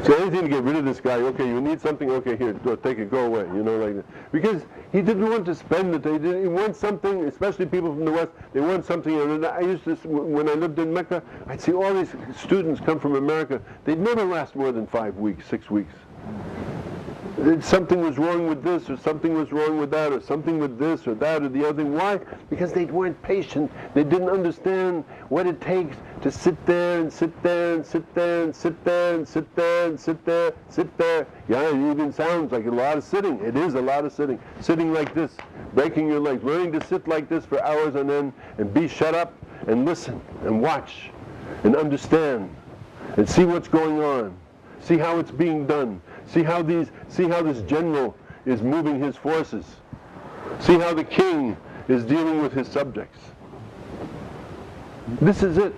So anything to get rid of this guy, okay, you need something, okay, here, go, take it, go away, like that. Because he didn't want to spend it, he wants something, especially people from the West, they want something. And I used to, when I lived in Mecca, I'd see all these students come from America, they'd never last more than 5 weeks, 6 weeks. Something was wrong with this, or something was wrong with that, or something with this, or that, or the other thing. Why? Because they weren't patient. They didn't understand what it takes to sit there and sit there and sit there and sit there and sit there and sit there, sit there. Yeah, it even sounds like a lot of sitting. It is a lot of sitting. Sitting like this, breaking your legs, learning to sit like this for hours on end and be shut up and listen and watch and understand and see what's going on. See how it's being done. See how this general is moving his forces. See how the king is dealing with his subjects. This is it.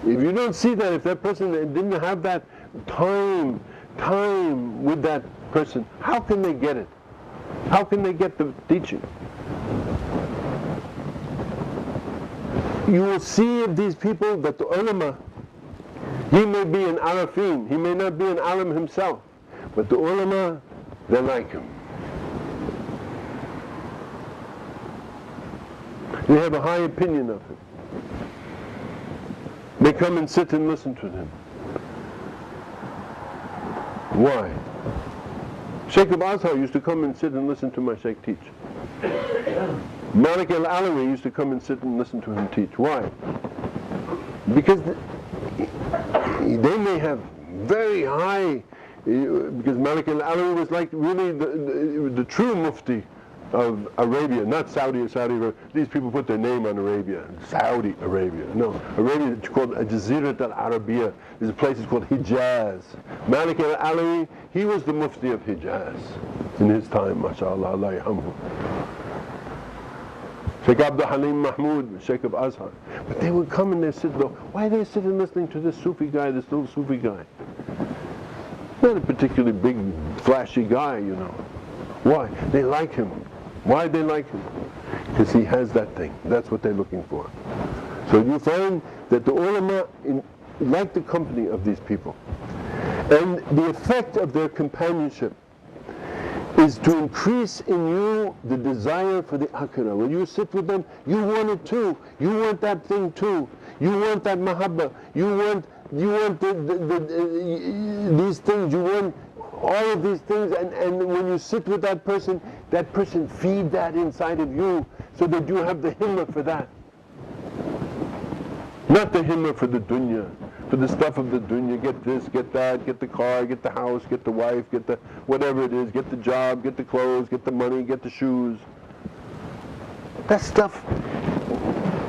If you don't see that, if that person didn't have that time with that person, how can they get it? How can they get the teaching? You will see of these people that the ulama, he may be an arafin, he may not be an alim himself, but the ulama, they like him. They have a high opinion of him. They come and sit and listen to him. Why? Shaykh al-Azhar used to come and sit and listen to my Shaykh teach. Malik al-Alawi used to come and sit and listen to him teach. Why? Because they may have very high, because Malik al-Alawi was like really the true mufti of Arabia, not Saudi Arabia. These people put their name on Arabia, Saudi Arabia. No, Arabia is called Jazirat al-Arabiya. There's a place it's called Hijaz. Malik al-Alawi, he was the mufti of Hijaz in his time, mashallah, Allah yarhamhu. Shaykh Abdul Halim Mahmud, Shaykh of Azhar. But they would come and they sit though. Why are they sitting listening to this Sufi guy, this little Sufi guy? Not a particularly big, flashy guy, Why? They like him. Why they like him? Because he has that thing. That's what they're looking for. So you find that the ulama like the company of these people. And the effect of their companionship is to increase in you the desire for the akhirah. When you sit with them, you want it too. You want that thing too. You want that mahabba. You want these things. You want all of these things. And when you sit with that person feed that inside of you so that you have the himmah for that. Not the himmah for the dunya. For the stuff of the dunya, get this, get that, get the car, get the house, get the wife, get the whatever it is, get the job, get the clothes, get the money, get the shoes. That stuff,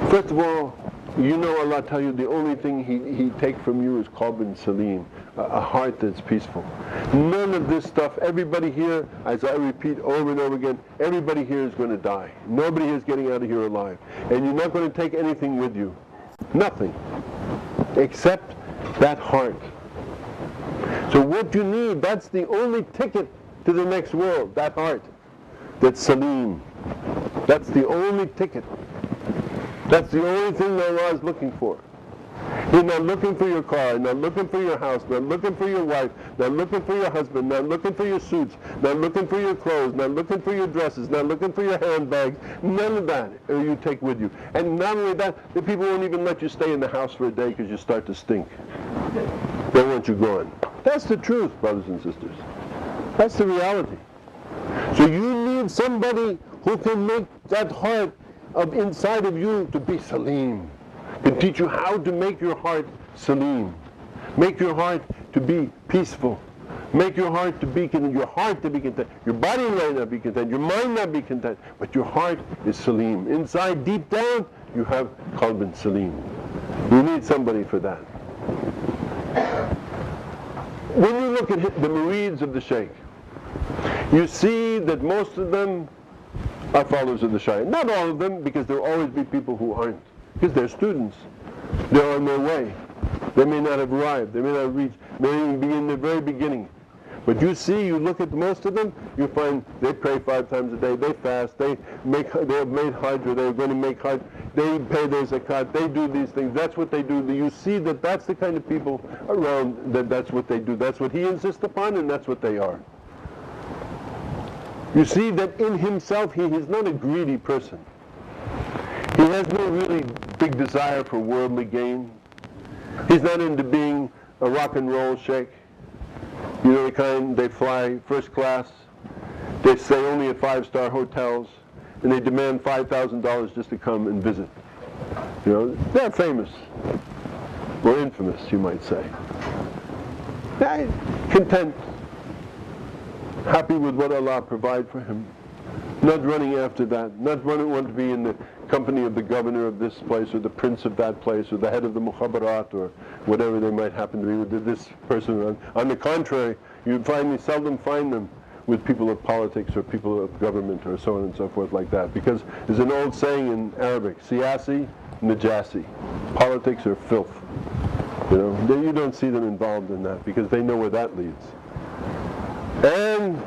first of all, Allah tell you the only thing he take from you is qalbun salim, a heart that's peaceful. None of this stuff, everybody here, as I repeat over and over again, everybody here is going to die. Nobody here is getting out of here alive. And you're not going to take anything with you. Nothing. Except that heart. So what you need, that's the only ticket to the next world, that heart. That's salim. That's the only ticket. That's the only thing that Allah is looking for. He's not looking for your car, not looking for your house, not looking for your wife, not looking for your husband, not looking for your suits, not looking for your clothes, not looking for your dresses, not looking for your handbags. None of that you take with you. And not only that, the people won't even let you stay in the house for a day because you start to stink. They want you gone. That's the truth, brothers and sisters. That's the reality. So you need somebody who can make that heart of inside of you to be salim. Can teach you how to make your heart salim. Make your heart to be peaceful. Make your heart to be content. Your heart to be content. Your body might not be content. Your mind not be content. But your heart is salim. Inside, deep down, you have qalbun salim. You need somebody for that. When you look at the murids of the Shaykh, you see that most of them are followers of the Shaykh. Not all of them, because there will always be people who aren't. Because they're students. They're on their way. They may not have arrived. They may not have reached. They may even be in the very beginning. But you see, you look at most of them, you find they pray 5 times a day, they fast, they have made Hajj, or they're going to make Hajj, they pay their zakat, they do these things, that's what they do. You see that that's the kind of people around, that's what they do, that's what he insists upon, and that's what they are. You see that in himself, he is not a greedy person. He has no really big desire for worldly gain. He's not into being a rock and roll sheikh. You know the kind, they fly first class, they stay only at 5-star hotels, and they demand $5,000 just to come and visit. You know, they're famous, or infamous, you might say. Content, happy with what Allah provides for him, not running after that, not want to be in the company of the governor of this place, or the prince of that place, or the head of the mukhabarat, or whatever they might happen to be with this person. On the contrary, you seldom find them with people of politics or people of government or so on and so forth like that. Because there's an old saying in Arabic, siyasi, najasi, politics or filth. You know, you don't see them involved in that because they know where that leads. And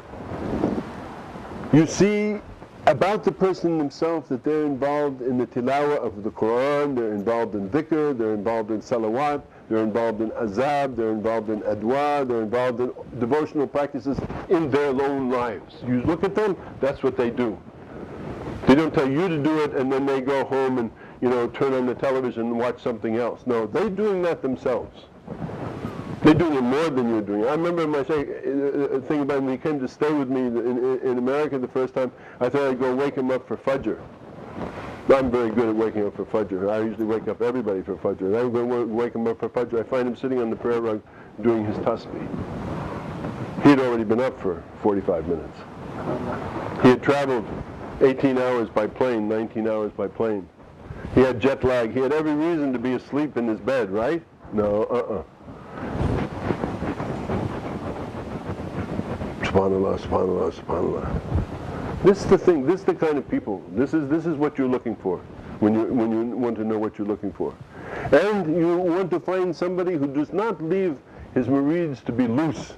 you see about the person themselves that they're involved in the tilawah of the Quran, they're involved in dhikr, they're involved in salawat, they're involved in azab, they're involved in adwa, they're involved in devotional practices in their own lives. You look at them, that's what they do. They don't tell you to do it and then they go home and, you know, turn on the television and watch something else. No, they're doing that themselves. They're doing it more than you're doing. I remember my thing about when he came to stay with me in America the first time, I thought I'd go wake him up for Fajr. I'm very good at waking up for Fajr. I usually wake up everybody for Fajr. And I'm going to wake him up for Fajr. I find him sitting on the prayer rug doing his tasbih. He had already been up for 45 minutes. He had traveled 18 hours by plane, 19 hours by plane. He had jet lag. He had every reason to be asleep in his bed, right? No, Subhanallah, subhanallah, subhanallah. This is the thing, this is the kind of people, this is what you're looking for when you want to know what you're looking for. And you want to find somebody who does not leave his murids to be loose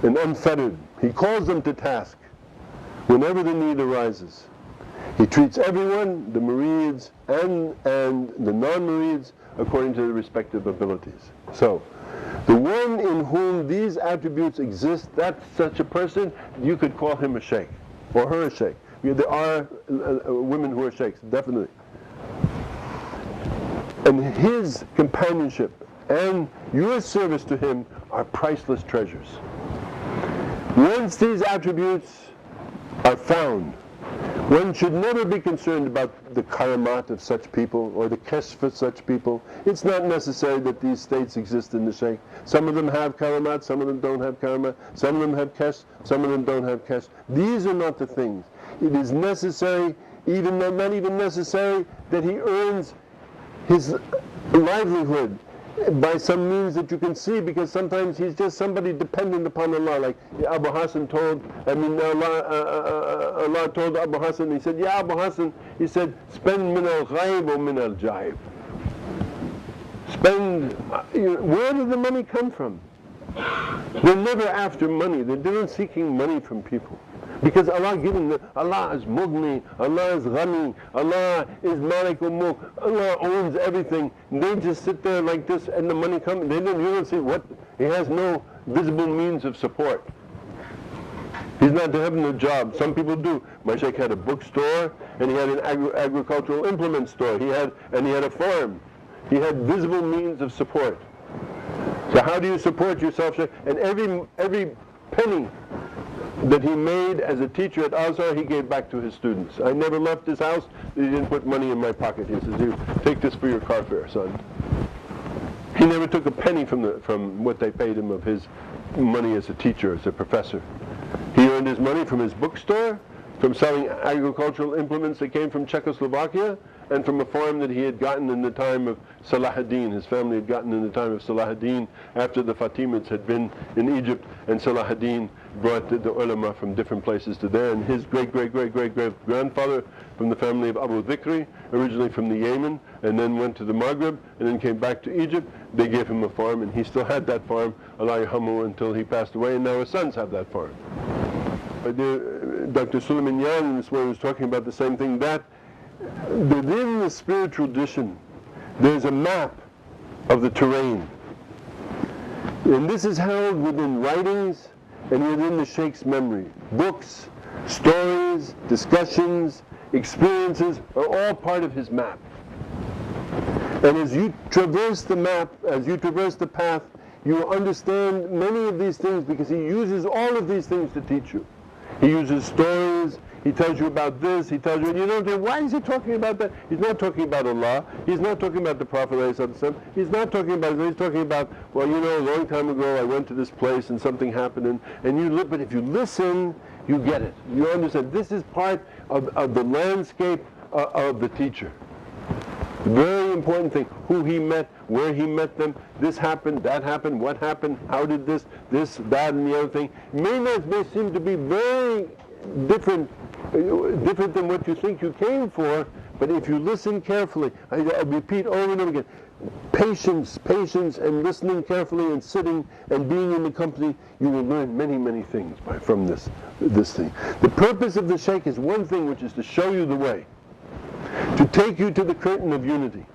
and unfettered. He calls them to task whenever the need arises. He treats everyone, the murids and the non-murids, according to their respective abilities. So, the one in whom these attributes exist, that's such a person, you could call him a sheikh, or her a sheikh. There are women who are sheikhs, definitely. And his companionship and your service to him are priceless treasures. Once these attributes are found, one should never be concerned about the karamat of such people or the kashf of such people. It's not necessary that these states exist in the shaykh. Some of them have karamat, some of them don't have karamat, some of them have kashf, some of them don't have kashf. These are not the things. It is necessary, not even necessary, that he earns his livelihood by some means that you can see, because sometimes he's just somebody dependent upon Allah. Like Abu Hassan told, Allah told Abu Hassan, he said, Ya Abu Hassan, he said, spend min al-ghayb or min al-jaib. Spend, where did the money come from? They're never after money, they're not seeking money from people. Because Allah given them, Allah is Mughni, Allah is Ghani, Allah is Malik al-Mulk, Allah owns everything. They just sit there like this and the money comes. You don't see what, he has no visible means of support. He's not having a job. Some people do. My sheikh had a bookstore and he had an agricultural implement store. He had a farm. He had visible means of support. So how do you support yourself, sheikh? And every penny that he made as a teacher at Azhar, he gave back to his students. I never left his house, he didn't put money in my pocket. He says, "You take this for your car fare, son." He never took a penny from what they paid him of his money as a teacher, as a professor. He earned his money from his bookstore, from selling agricultural implements that came from Czechoslovakia, and from a farm that he had gotten in the time of Salahuddin. His family had gotten in the time of Salahuddin, after the Fatimids had been in Egypt, and Salahuddin brought the ulama from different places to there. And his great-great-great-great-great-grandfather from the family of Abu Dhikri, originally from the Yemen, and then went to the Maghreb, and then came back to Egypt. They gave him a farm, and he still had that farm, Allah yarhamu, until he passed away, and now his sons have that farm. Dr. Suleiman Yan in this way was talking about the same thing, that within the spiritual tradition there's a map of the terrain. And this is held within writings and within the Shaykh's memory. Books, stories, discussions, experiences are all part of his map. And as you traverse the map, as you traverse the path, you will understand many of these things, because he uses all of these things to teach you. He uses stories, he tells you about this, he tells you, and you don't think, why is he talking about that? He's not talking about Allah, he's not talking about the Prophet ﷺ, he's not talking about, he's talking about, well, you know, a long time ago I went to this place and something happened, and you look, but if you listen, you get it. You understand, this is part of the landscape of the teacher. Very important thing, who he met, where he met them, this happened, that happened, what happened, how did this, that, and the other thing. May seem to be very different than what you think you came for, but if you listen carefully, I repeat over and over again, patience, and listening carefully, and sitting and being in the company, you will learn many, many things from this thing. The purpose of the Shaykh is one thing, which is to show you the way, to take you to the curtain of unity.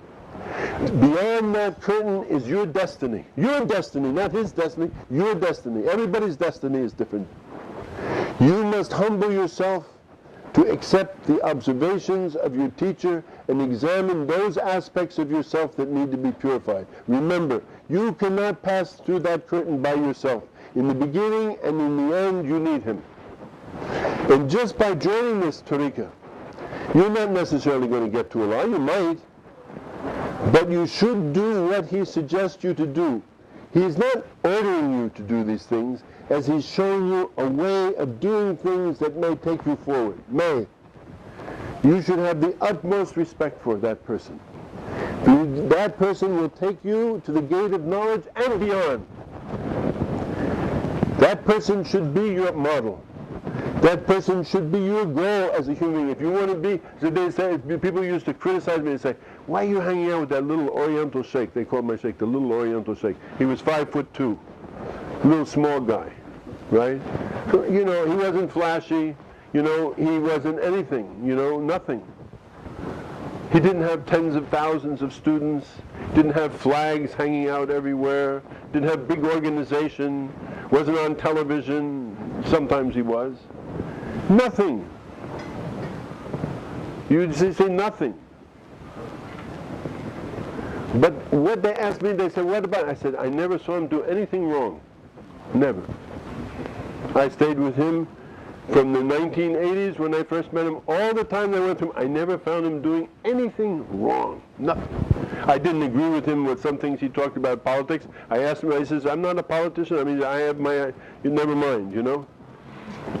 Beyond that curtain is your destiny. Your destiny, not his destiny, your destiny. Everybody's destiny is different. You must humble yourself to accept the observations of your teacher and examine those aspects of yourself that need to be purified. Remember, you cannot pass through that curtain by yourself. In the beginning and in the end, you need him. And just by joining this tariqah, you're not necessarily going to get to Allah. You might, but you should do what he suggests you to do. He's not ordering you to do these things, as he's showing you a way of doing things that may take you forward. May. You should have the utmost respect for that person. That person will take you to the gate of knowledge and beyond. That person should be your model. That person should be your goal as a human being. If you want to be, so they say, people used to criticize me and say, why are you hanging out with that little Oriental Shaykh? They called my Shaykh the little Oriental Shaykh. He was 5'2", little small guy, right? You know, he wasn't flashy, you know, he wasn't anything, you know, nothing. He didn't have tens of thousands of students, didn't have flags hanging out everywhere, didn't have big organization, wasn't on television, sometimes he was. Nothing. You would say nothing. But what they asked me, they said, what about? I said, I never saw him do anything wrong. Never. I stayed with him from the 1980s when I first met him. All the time I went to him, I never found him doing anything wrong. Nothing. I didn't agree with him with some things he talked about politics. I asked him, I says, I'm not a politician. I mean, I have my, never mind, you know.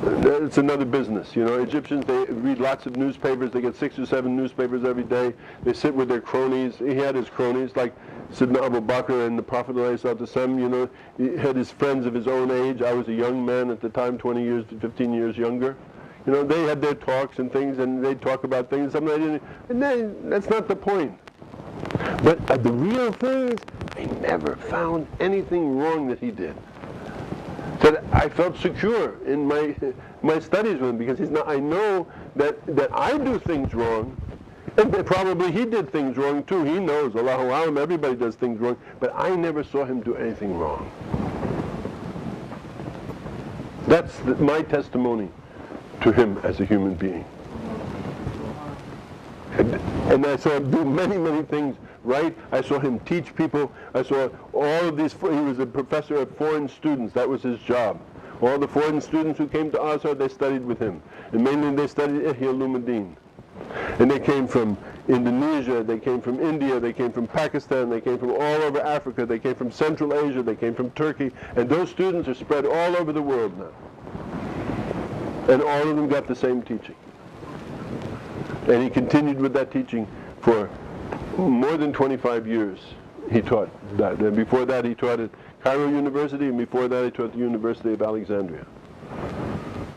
It's another business, you know. Egyptians, they read lots of newspapers. They get 6 or 7 newspapers every day. They sit with their cronies. He had his cronies, like Sidna Abu Bakr and the Prophet alayhi-salatul, you know. He had his friends of his own age. I was a young man at the time, 20 years to 15 years younger. You know, they had their talks and things, and they'd talk about things. And then, that's not the point. But the real thing is, I never found anything wrong that he did. That I felt secure in my studies with him, because he's not. I know that I do things wrong, and that probably he did things wrong too. He knows, Allahu Alam, everybody does things wrong, but I never saw him do anything wrong. That's my testimony to him as a human being. And I saw him do many, many things right. I saw him teach people. I saw all of these, he was a professor of foreign students. That was his job. All the foreign students who came to Azhar, they studied with him. And mainly they studied alayhi-s-salaam. And they came from Indonesia, they came from India, they came from Pakistan, they came from all over Africa, they came from Central Asia, they came from Turkey. And those students are spread all over the world now. And all of them got the same teaching. And he continued with that teaching For more than 25 years he taught that. And before that he taught at Cairo University, and before that he taught at the University of Alexandria.